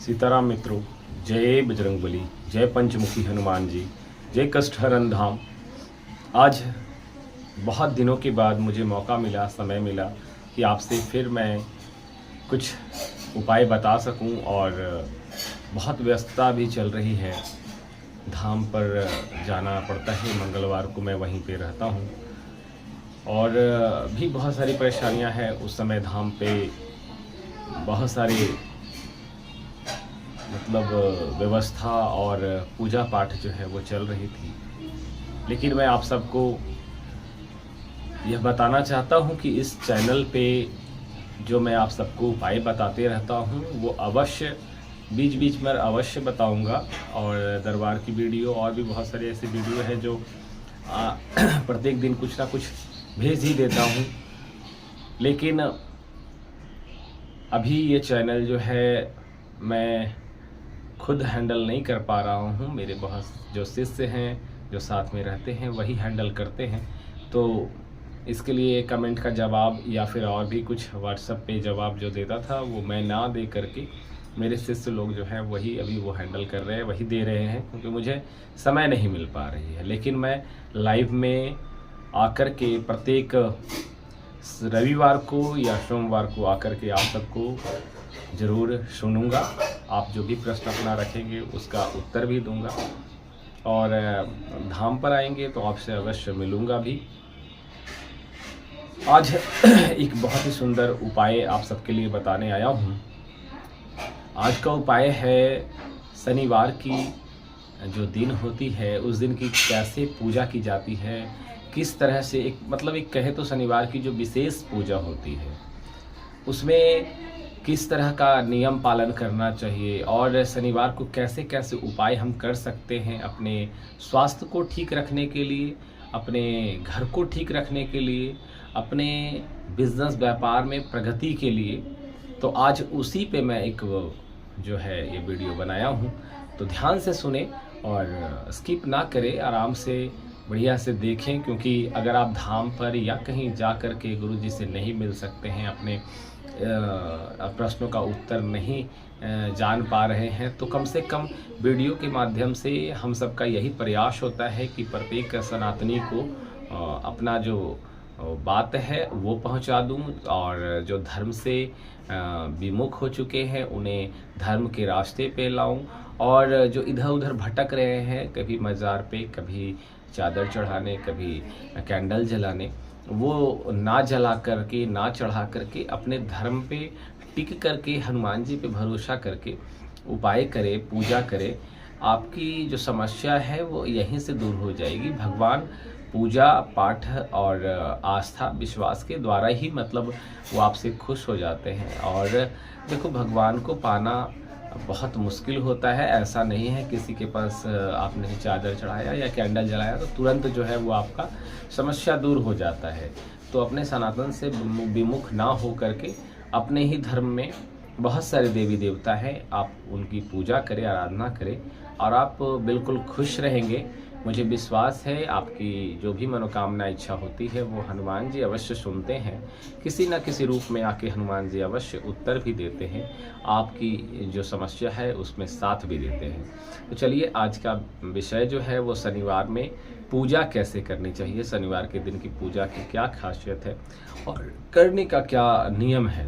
सीताराम मित्रों, जय बजरंगबली, जय पंचमुखी हनुमान जी, जय कष्टहरण धाम। आज बहुत दिनों के बाद मुझे मौका मिला, समय मिला कि आपसे फिर मैं कुछ उपाय बता सकूं। और बहुत व्यस्तता भी चल रही है, धाम पर जाना पड़ता है, मंगलवार को मैं वहीं पे रहता हूं और भी बहुत सारी परेशानियां हैं। उस समय धाम पे बहुत सारी व्यवस्था और पूजा पाठ जो है वो चल रही थी। लेकिन मैं आप सबको यह बताना चाहता हूं कि इस चैनल पे जो मैं आप सबको उपाय बताते रहता हूं वो अवश्य बीच बीच में अवश्य बताऊंगा। और दरबार की वीडियो और भी बहुत सारे ऐसे वीडियो हैं जो प्रत्येक दिन कुछ ना कुछ भेज ही देता हूं। लेकिन अभी ये चैनल जो है मैं खुद हैंडल नहीं कर पा रहा हूँ। मेरे बहुत जो शिष्य हैं जो साथ में रहते हैं वही हैंडल करते हैं। तो इसके लिए कमेंट का जवाब या फिर और भी कुछ व्हाट्सएप पे जवाब जो देता था वो मैं ना दे करके मेरे शिष्य लोग जो हैं वही अभी वो हैंडल कर रहे हैं, वही दे रहे हैं, क्योंकि मुझे समय नहीं मिल पा रही है। लेकिन मैं लाइव में आकर के प्रत्येक रविवार को या सोमवार को आकर के आप सबको ज़रूर सुनूंगा। आप जो भी प्रश्न अपना रखेंगे उसका उत्तर भी दूंगा और धाम पर आएंगे तो आपसे अवश्य मिलूंगा भी। आज एक बहुत ही सुंदर उपाय आप सबके लिए बताने आया हूं। आज का उपाय है शनिवार की जो दिन होती है उस दिन की कैसे पूजा की जाती है, किस तरह से एक कहे तो शनिवार की जो विशेष पूजा होती है उसमें किस तरह का नियम पालन करना चाहिए और शनिवार को कैसे कैसे उपाय हम कर सकते हैं अपने स्वास्थ्य को ठीक रखने के लिए, अपने घर को ठीक रखने के लिए, अपने बिजनेस व्यापार में प्रगति के लिए। तो आज उसी पे मैं एक जो है ये वीडियो बनाया हूँ। तो ध्यान से सुने और स्किप ना करें, आराम से बढ़िया से देखें। क्योंकि अगर आप धाम पर या कहीं जा कर के गुरु जी से नहीं मिल सकते हैं, अपने प्रश्नों का उत्तर नहीं जान पा रहे हैं, तो कम से कम वीडियो के माध्यम से हम सबका यही प्रयास होता है कि प्रत्येक सनातनी को अपना जो बात है वो पहुंचा दूं और जो धर्म से विमुख हो चुके हैं उन्हें धर्म के रास्ते पे लाऊं। और जो इधर उधर भटक रहे हैं, कभी मज़ार पे, कभी चादर चढ़ाने, कभी कैंडल जलाने, वो ना जला करके ना चढ़ा करके अपने धर्म पे टिक करके हनुमान जी पे भरोसा करके उपाय करे, पूजा करे। आपकी जो समस्या है वो यहीं से दूर हो जाएगी। भगवान पूजा पाठ और आस्था विश्वास के द्वारा ही वो आपसे खुश हो जाते हैं। और देखो, भगवान को पाना बहुत मुश्किल होता है। ऐसा नहीं है किसी के पास आपने चादर चढ़ाया या कैंडल जलाया तो तुरंत जो है वो आपका समस्या दूर हो जाता है। तो अपने सनातन से विमुख ना हो करके अपने ही धर्म में बहुत सारे देवी देवता हैं, आप उनकी पूजा करें, आराधना करें और आप बिल्कुल खुश रहेंगे। मुझे विश्वास है आपकी जो भी मनोकामना इच्छा होती है वो हनुमान जी अवश्य सुनते हैं। किसी न किसी रूप में आके हनुमान जी अवश्य उत्तर भी देते हैं, आपकी जो समस्या है उसमें साथ भी देते हैं। तो चलिए, आज का विषय जो है वो शनिवार में पूजा कैसे करनी चाहिए, शनिवार के दिन की पूजा की क्या खासियत है और करने का क्या नियम है।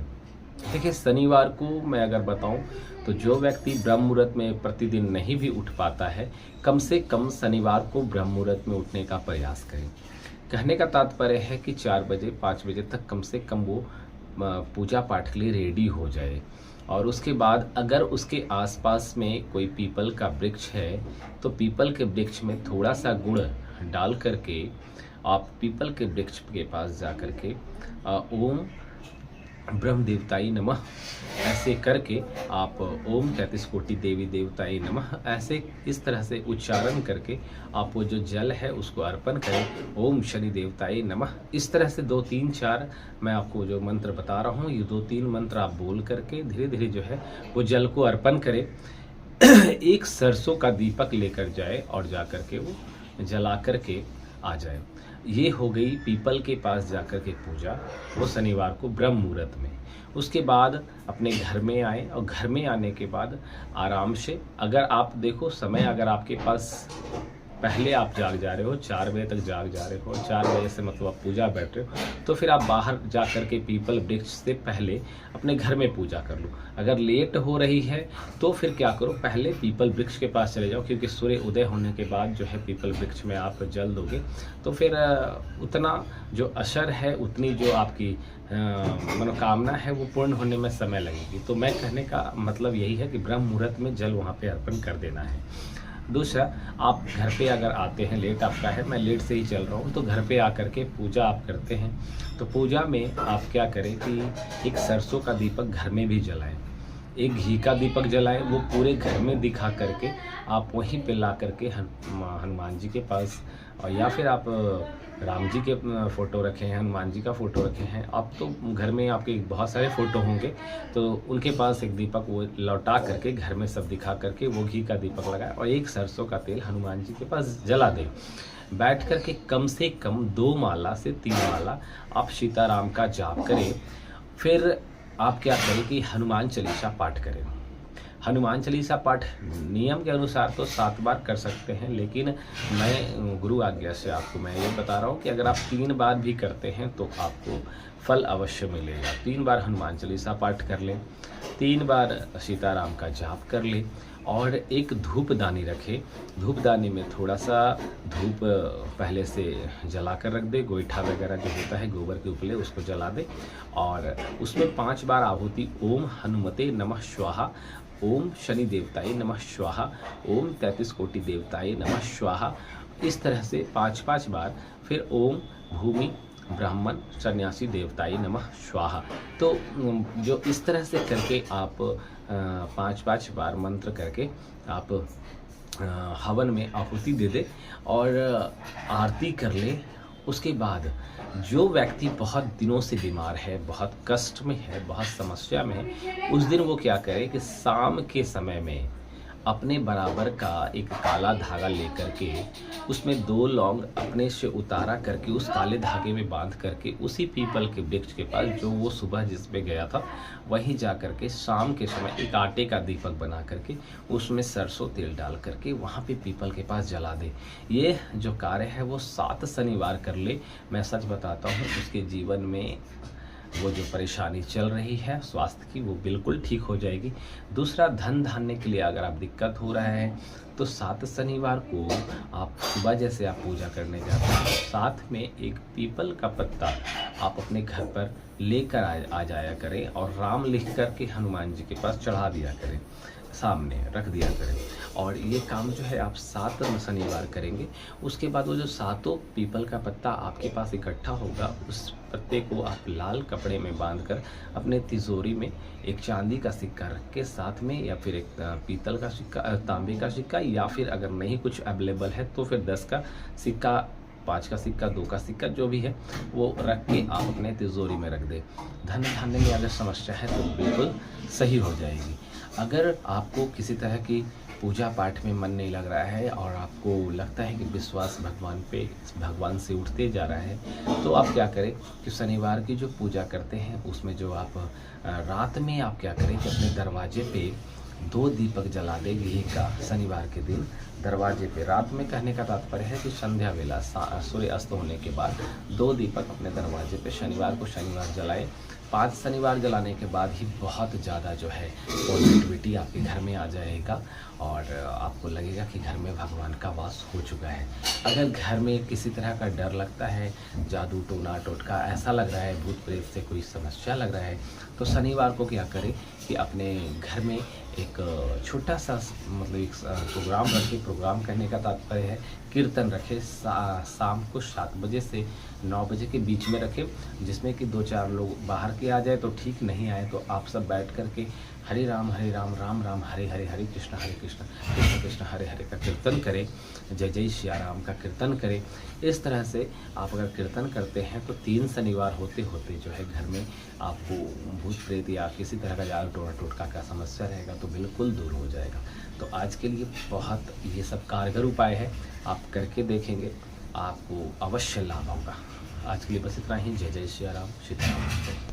देखिए, शनिवार को मैं अगर बताऊं तो जो व्यक्ति ब्रह्म मुहूर्त में प्रतिदिन नहीं भी उठ पाता है, कम से कम शनिवार को ब्रह्म मुहूर्त में उठने का प्रयास करें। कहने का तात्पर्य है कि 4 बजे 5 बजे तक कम से कम वो पूजा पाठ के लिए रेडी हो जाए। और उसके बाद अगर उसके आसपास में कोई पीपल का वृक्ष है तो पीपल के वृक्ष में थोड़ा सा गुड़ डाल करके आप पीपल के वृक्ष के पास जा करके ओम ब्रह्म देवताई नमः ऐसे करके आप ओम 33 कोटि देवी देवताई नमः ऐसे इस तरह से उच्चारण करके आप वो जो जल है उसको अर्पण करें। ओम शनि देवताई नमः, इस तरह से 2 3 4 मैं आपको जो मंत्र बता रहा हूँ ये 2 3 मंत्र आप बोल करके धीरे धीरे जो है वो जल को अर्पण करें। एक सरसों का दीपक लेकर जाए और जा करके वो जला करके आ जाए। ये हो गई पीपल के पास जाकर के पूजा, वो शनिवार को ब्रह्म मुहूर्त में। उसके बाद अपने घर में आए और घर में आने के बाद आराम से, अगर आप देखो समय, अगर आपके पास पहले आप जाग जा रहे हो, 4 बजे तक जाग जा रहे हो, 4 बजे से मतलब आप पूजा बैठ रहे हो, तो फिर आप बाहर जा कर के पीपल वृक्ष से पहले अपने घर में पूजा कर लो। अगर लेट हो रही है तो फिर क्या करो, पहले पीपल वृक्ष के पास चले जाओ, क्योंकि सूर्य उदय होने के बाद जो है पीपल वृक्ष में आप जल दोगे तो फिर उतना जो असर है, उतनी जो आपकी मनोकामना है वो पूर्ण होने में समय लगेगी। तो मैं कहने का मतलब यही है कि ब्रह्म मुहूर्त में जल वहाँ पे अर्पण कर देना है। दूसरा, आप घर पे अगर आते हैं, लेट आपका है, मैं लेट से ही चल रहा हूँ, तो घर पे आकर के पूजा आप करते हैं, तो पूजा में आप क्या करें कि एक सरसों का दीपक घर में भी जलाएं, एक घी का दीपक जलाएं, वो पूरे घर में दिखा करके आप वहीं पे ला करके हनुमान जी के पास, और या फिर आप राम जी के फ़ोटो रखे हैं, हनुमान जी का फ़ोटो रखे हैं, आप तो घर में आपके बहुत सारे फ़ोटो होंगे, तो उनके पास एक दीपक वो लौटा करके घर में सब दिखा करके वो घी का दीपक लगाए और एक सरसों का तेल हनुमान जी के पास जला दें। बैठ कर के कम से कम 2 माला से 3 माला आप सीताराम का जाप करें। फिर आप क्या करें कि हनुमान चालीसा पाठ करें। हनुमान चालीसा पाठ नियम के अनुसार तो 7 बार कर सकते हैं, लेकिन मैं गुरु आज्ञा से आपको मैं ये बता रहा हूँ कि अगर आप 3 बार भी करते हैं तो आपको फल अवश्य मिलेगा। 3 बार हनुमान चालीसा पाठ कर लें, 3 बार सीताराम का जाप कर लें और एक धूपदानी रखें। धूपदानी में थोड़ा सा धूप पहले से जला कर रख दे, गोईठा वगैरह जो होता है गोबर के उपले उसको जला दे और उसमें 5 बार आहुति ओम हनुमते नमः स्वाहा, ओम शनि देवताय नमः स्वाहा, ओम 33 कोटि देवताय नमः स्वाहा, इस तरह से 5-5 बार। फिर ओम भूमि ब्राह्मण सन्यासी देवताय नमः स्वाहा। तो जो इस तरह से करके आप 5-5 बार मंत्र करके आप हवन में आहुति दे दे और आरती कर ले। उसके बाद जो व्यक्ति बहुत दिनों से बीमार है, बहुत कष्ट में है, बहुत समस्या में है, उस दिन वो क्या करे कि शाम के समय में अपने बराबर का एक काला धागा लेकर के उसमें 2 लौंग अपने से उतारा करके उस काले धागे में बांध करके उसी पीपल के वृक्ष के पास जो वो सुबह जिस पे गया था वहीं जा करके शाम के समय एक आटे का दीपक बना करके उसमें सरसों तेल डाल करके वहाँ पे पीपल के पास जला दे। ये जो कार्य है वो 7 शनिवार कर ले। मैं सच बताता हूँ, उसके जीवन में वो जो परेशानी चल रही है स्वास्थ्य की वो बिल्कुल ठीक हो जाएगी। दूसरा, धन धान्य के लिए अगर आप दिक्कत हो रहा है तो 7 शनिवार को आप सुबह जैसे आप पूजा करने जाते हैं, साथ में एक पीपल का पत्ता आप अपने घर पर लेकर आ जाया करें और राम लिख कर के हनुमान जी के पास चढ़ा दिया करें, सामने रख दिया करें। और ये काम जो है आप 7 शनिवार करेंगे। उसके बाद वो जो 7 पीपल का पत्ता आपके पास इकट्ठा होगा, उस पत्ते को आप लाल कपड़े में बांधकर अपने तिजोरी में एक चांदी का सिक्का रख के साथ में, या फिर एक पीतल का सिक्का, तांबे का सिक्का, या फिर अगर नहीं कुछ अवेलेबल है तो फिर 10 का सिक्का, 5 का सिक्का, 2 का सिक्का, जो भी है वो रख के आप अपने तिजोरी में रख दें। धन धान्य में अगर समस्या है तो बिल्कुल सही हो जाएगी। अगर आपको किसी तरह की पूजा पाठ में मन नहीं लग रहा है और आपको लगता है कि विश्वास भगवान से उठते जा रहा है, तो आप क्या करें कि शनिवार की जो पूजा करते हैं उसमें जो आप रात में आप क्या करें कि अपने दरवाजे पे 2 दीपक जला दे घी का। शनिवार के दिन दरवाजे पे, रात में कहने का तात्पर्य है कि संध्या वेला सूर्य अस्त होने के बाद 2 दीपक अपने दरवाजे पे शनिवार को शनिवार जलाए। 5 शनिवार जलाने के बाद ही बहुत ज़्यादा जो है पॉजिटिविटी आपके घर में आ जाएगा और आपको लगेगा कि घर में भगवान का वास हो चुका है। अगर घर में किसी तरह का डर लगता है, जादू टोना टोटका ऐसा लग रहा है, भूत प्रेत से कोई समस्या लग रहा है, तो शनिवार को क्या करें कि अपने घर में एक छोटा सा मतलब एक प्रोग्राम रखें। प्रोग्राम करने का तात्पर्य है कीर्तन रखें, शाम को 7 बजे से 9 बजे के बीच में रखें, जिसमें कि 2-4 लोग बाहर के आ जाए तो ठीक, नहीं आए तो आप सब बैठ कर के हरे राम राम राम हरे हरे, हरे कृष्ण कृष्ण कृष्ण हरे हरे का कीर्तन करें, जय जय सिया राम का कीर्तन करें। इस तरह से आप अगर कीर्तन करते हैं तो 3 शनिवार होते होते जो है घर में आपको भूत प्रेत या किसी तरह का जादू टोना टोटका का समस्या रहेगा तो बिल्कुल दूर हो जाएगा। तो आज के लिए बहुत ये सब कारगर उपाय है, आप करके देखेंगे, आपको अवश्य लाभ होगा। आज के लिए बस इतना ही। जय जय श्री राम, सीताराम।